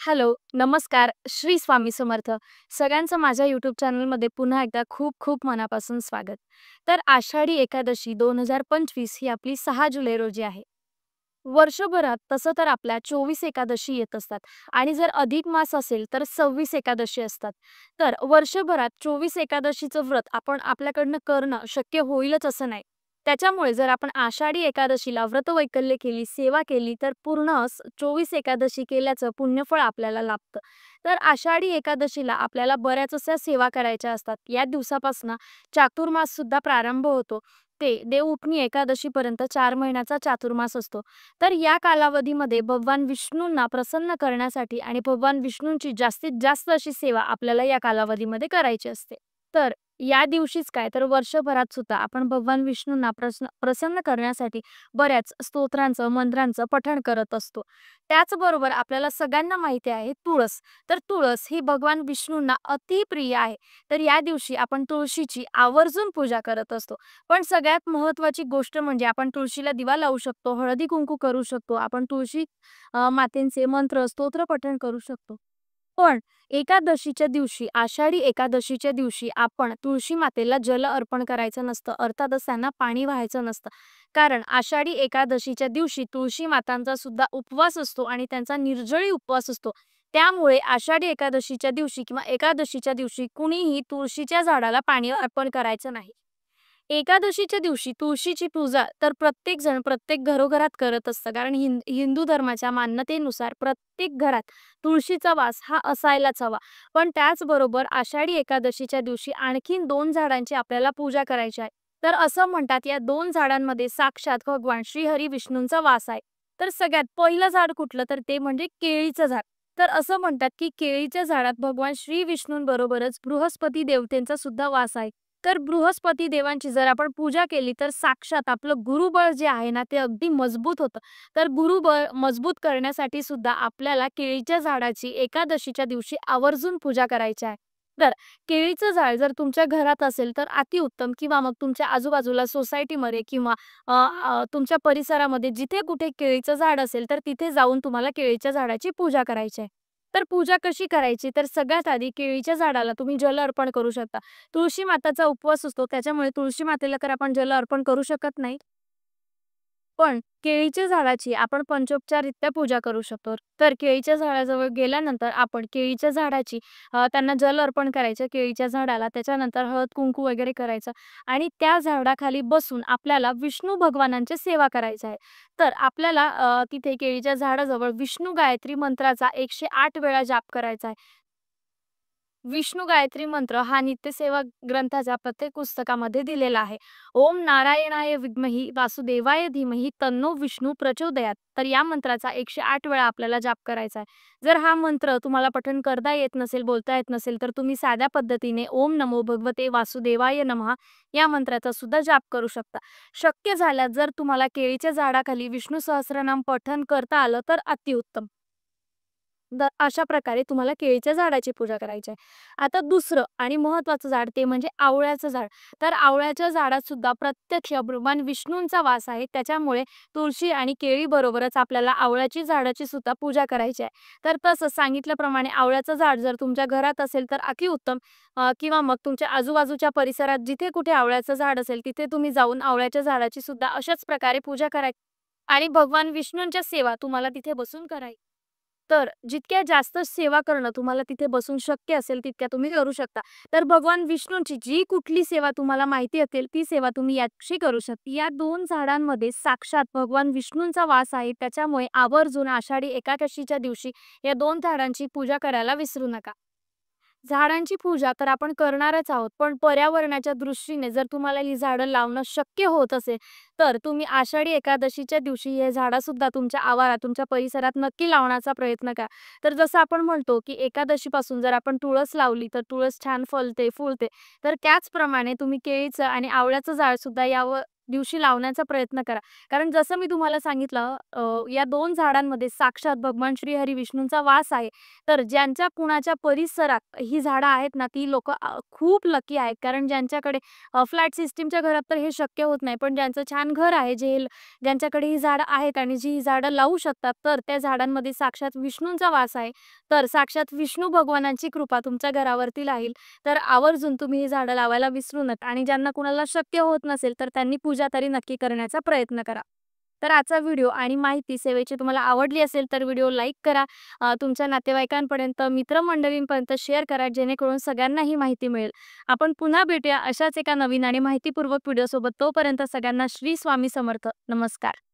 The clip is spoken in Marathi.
हॅलो, नमस्कार. श्री स्वामी समर्थ. सगळ्यांचं माझ्या यूट्यूब चॅनलमध्ये पुन्हा एकदा खूप खूप मनापासून स्वागत. तर आषाढी एकादशी 2025 ही आपली 6 जुलै रोजी आहे. वर्षभरात तसं तर आपल्या 24 एकादशी येत असतात आणि जर अधिक मास असेल तर 26 एकादशी असतात. तर वर्षभरात 24 एकादशीचं व्रत आपण आपल्याकडनं करणं शक्य होईलच असं नाही. त्याच्यामुळे जर आपण आषाढी एकादशीला व्रतवैकल्य केली, सेवा केली तर पूर्ण 24 एकादशी केल्याचं पुण्यफळ आपल्याला लाभतं. तर आषाढी एकादशीला आपल्याला बऱ्याच अशा सेवा करायच्या असतात. या दिवसापासून चातुर्मास सुद्धा प्रारंभ होतो. ते देवउठणी एकादशीपर्यंत 4 महिन्याचा चातुर्मास असतो. तर या कालावधीमध्ये भगवान विष्णूंना प्रसन्न करण्यासाठी आणि भगवान विष्णूंची जास्तीत जास्त अशी सेवा आपल्याला या कालावधीमध्ये करायची असते. तर या दिवशीच काय तर वर्षभरात सुद्धा आपण भगवान विष्णूंना प्रसन्न करण्यासाठी बऱ्याच स्तोत्रांचं, मंत्रांचं पठण करत असतो. त्याचबरोबर आपल्याला सगळ्यांना माहिती आहे तुळस. तर तुळस ही भगवान विष्णूंना अतिप्रिय आहे. तर या दिवशी आपण तुळशीची आवर्जून पूजा करत असतो. पण सगळ्यात महत्त्वाची गोष्ट म्हणजे आपण तुळशीला दिवा लावू शकतो, हळदी-कुंकू करू शकतो. आपण तुळशी मातेंचे मंत्र, स्तोत्र पठण करू शकतो. पण एकादशीच्या दिवशी, आषाढी एकादशीच्या दिवशी आपण तुळशी मातेला जल अर्पण करायचं नसतं. अर्थातच त्यांना पाणी वाहायचं नसतं. कारण आषाढी एकादशीच्या दिवशी तुळशी मातांचा सुद्धा उपवास असतो आणि त्यांचा निर्जळी उपवास असतो. त्यामुळे आषाढी एकादशीच्या दिवशी किंवा एकादशीच्या दिवशी कुणीही तुळशीच्या झाडाला पाणी अर्पण करायचं नाही. एकादशीच्या दिवशी तुळशीची पूजा तर प्रत्येक जण प्रत्येक घरोघरात करत असतं. कारण हिंदू धर्माच्या मान्यतेनुसार प्रत्येक घरात तुळशीचा वास हा असायलाच हवा. पण त्याचबरोबर आषाढी एकादशीच्या दिवशी आणखीन 2 झाडांची आपल्याला पूजा करायची आहे. तर असं म्हणतात या 2 झाडांमध्ये साक्षात भगवान श्रीहरी विष्णूंचा वास आहे. तर सगळ्यात पहिलं झाड कुठलं तर ते म्हणजे केळीचं झाड. तर असं म्हणतात की केळीच्या झाडात भगवान श्री विष्णूंबरोबरच बृहस्पती देवतेंचा सुद्धा वास आहे. तर बृहस्पती देवांची जर आपण पूजा केली तर साक्षात आपलं गुरुबळ जे आहे ना ते अगदी मजबूत होतं. तर गुरुबळ मजबूत करण्यासाठी सुद्धा आपल्याला केळीच्या झाडाची एकादशीच्या दिवशी आवर्जून पूजा करायची आहे. तर केळीचं झाड जर तुमच्या घरात असेल तर अतिउत्तम किंवा मग तुमच्या आजूबाजूला सोसायटीमध्ये किंवा तुमच्या परिसरामध्ये जिथे कुठे केळीचं झाड असेल तर तिथे जाऊन तुम्हाला केळीच्या झाडाची पूजा करायची आहे. तर पूजा कशी करायची तर सगळ्यात आधी केळीच्या झाडाला तुम्ही जल अर्पण करू शकता. तुळशी माताचा उपवास असतो त्याच्यामुळे तुळशी मातेला तर आपण जल अर्पण करू शकत नाही. पण केळीच्या झाडाची आपण पंचोपचाररित्या पूजा करू शकतो. तर केळीच्या झाडाजवळ गेल्यानंतर आपण केळीच्या झाडाची त्यांना जल अर्पण करायचं केळीच्या झाडाला. त्याच्यानंतर हळद-कुंकू वगैरे करायचं आणि त्या झाडाखाली बसून आपल्याला विष्णू भगवानांची सेवा करायची आहे. तर आपल्याला तिथे केळीच्या झाडाजवळ विष्णू गायत्री मंत्राचा 108 वेळा जाप करायचा आहे. विष्णू गायत्री मंत्र हा नित्यसेवा ग्रंथाच्या प्रत्येक पुस्तकामध्ये दिलेला आहे. ओम नारायणाय विद्मही वासुदेवाय धीमही तन्नो विष्णू प्रचोदयात. तर या मंत्राचा 108 वेळा आपल्याला जाप करायचा आहे. जर हा मंत्र तुम्हाला पठण करता येत नसेल, बोलता येत नसेल, तर तुम्ही साध्या पद्धतीने ओम नमो भगवते वासुदेवाय नमः या मंत्राचा सुद्धा जाप करू शकता. शक्य झाल्यास जर तुम्हाला केळीच्या झाडाखाली विष्णू सहस्त्रनाम पठण करता आलं तर अतिउत्तम. अशा प्रकारे तुम्हाला केळीच्या झाडाची पूजा करायची आहे. आता दुसरं आणि महत्त्वाचं झाड ते म्हणजे आवळ्याचं झाड. तर आवळ्याच्या झाडात सुद्धा प्रत्यक्ष भगवान विष्णूंचा वास आहे. त्याच्यामुळे तुळशी आणि केळीबरोबरच आपल्याला आवळ्याची झाडाची सुद्धा पूजा करायची आहे. तर तसं सांगितल्याप्रमाणे आवळ्याचं झाड जर तुमच्या घरात असेल तर अतिउत्तम किंवा मग तुमच्या आजूबाजूच्या परिसरात जिथे कुठे आवळ्याचं झाड असेल तिथे तुम्ही जाऊन आवळ्याच्या झाडाची सुद्धा अशाच प्रकारे पूजा करायची आणि भगवान विष्णूंच्या सेवा तुम्हाला तिथे बसून करायची. तर जितक्या जास्त सेवा करणं तुम्हाला तिथे बसून शक्य असेल, तितक्या तुम्ही करू शकता. तर भगवान विष्णूंची जी कुठली सेवा तुम्हाला माहिती असेल, ती सेवा तुम्ही याची करू शकता. या 2 झाडांमध्ये साक्षात भगवान विष्णूंचा वास आहे. त्याच्यामुळे आवर्जून आषाढी एकादशीच्या दिवशी या 2 झाडांची पूजा करायला विसरू नका. झाडांची पूजा तर आपण करणारच आहोत, पण पर्यावरणाच्या दृष्टीने जर तुम्हाला ही झाडं लावणं शक्य होत असेल, तर तुम्ही आषाढी एकादशीच्या दिवशी हे झाडंसुद्धा तुमच्या आवारात, तुमच्या परिसरात नक्की लावण्याचा प्रयत्न करा. तर जसं आपण म्हणतो, की एकादशीपासून जर आपण तुळस लावली, तर तुळस छान फलते, फुलते. तर त्याचप्रमाणे तुम्ही केळीचं आणि आवळ्याचं झाडसुद्धा दिवशी लावण्याचा प्रयत्न करा. कारण जसं मी तुम्हाला सांगितलं या 2 झाडांमध्ये साक्षात भगवान श्री हरी विष्णूंचा वास आहे. तर ज्यांच्या कुणाच्या परिसरात ही झाडं आहेत ना, ती लोकं खूप लकी आहेत. कारण ज्यांच्याकडे फ्लॅट सिस्टमच्या घरात तर हे शक्य होत नाही. पण ज्यांचं छान घर आहे, ज्यांच्याकडे ही झाडं आहेत आणि जी ही झाडं लावू शकतात, तर त्या झाडांमध्ये साक्षात विष्णूंचा वास आहे. तर साक्षात विष्णू भगवानांची कृपा तुमच्या घरावरती राहील. तर आवर्जून तुम्ही ही झाडं लावायला विसरू नका आणि ज्यांना कुणाला शक्य होत नसेल, तर त्यांनी पूजा तरी नक्की करण्याचा प्रयत्न करा. तर आजचा व्हिडिओ आणि माहिती सेवेची तुम्हाला आवडली असेल, तर व्हिडिओ लाईक करा. तुमच्या नातेवाईकांपर्यंत, मित्रमंडळींपर्यंत शेअर करा, जेणेकरून सगळ्यांना ही माहिती मिळेल. आपण पुन्हा भेटूया अशाच एका नवीन आणि माहितीपूर्वक व्हिडिओसोबत. तोपर्यंत सगळ्यांना श्री स्वामी समर्थ. नमस्कार.